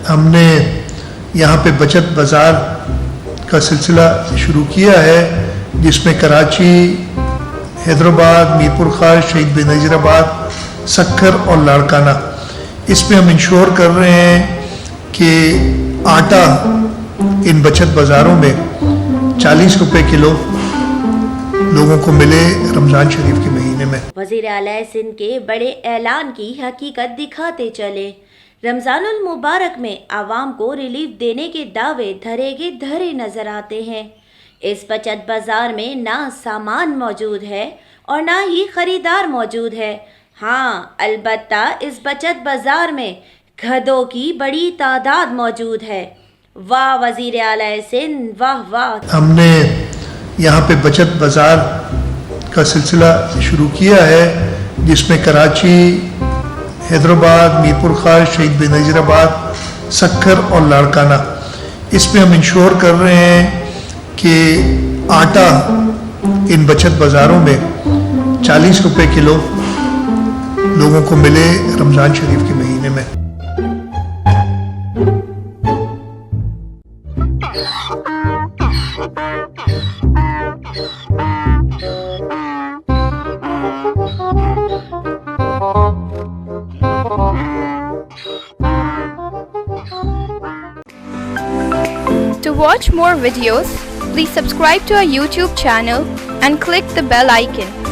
ہم نے یہاں پہ بچت بازار کا سلسلہ شروع کیا ہے، جس میں کراچی، حیدرآباد، میر پور خاص، شہید بینظیر آباد، سکھر اور لاڑکانہ، اس میں ہم انشور کر رہے ہیں کہ آٹا ان بچت بازاروں میں 40 روپے کلو لوگوں کو ملے رمضان شریف کے مہینے میں۔ وزیر اعلیٰ سندھ کے بڑے اعلان کی حقیقت دکھاتے چلے۔ رمضان المبارک میں عوام کو ریلیف دینے کے دعوے دھرے کے دھرے نظر آتے ہیں۔ اس بچت بازار میں نہ سامان موجود ہے اور نہ ہی خریدار موجود ہے۔ ہاں، البتہ اس بچت بازار میں گدھوں کی بڑی تعداد موجود ہے۔ واہ وزیر اعلیٰ سندھ، واہ واہ۔ ہم نے یہاں پہ بچت بازار کا سلسلہ شروع کیا ہے، جس میں کراچی، حیدرآباد، میر پور خاص، شہید بینظیر آباد، سکھر اور لاڑکانہ، اس میں ہم انشور کر رہے ہیں کہ آٹا ان بچت بازاروں میں 40 روپے کلو لوگوں کو ملے رمضان شریف کے مہینے میں۔ To watch more videos, please subscribe to our YouTube channel and click the bell icon.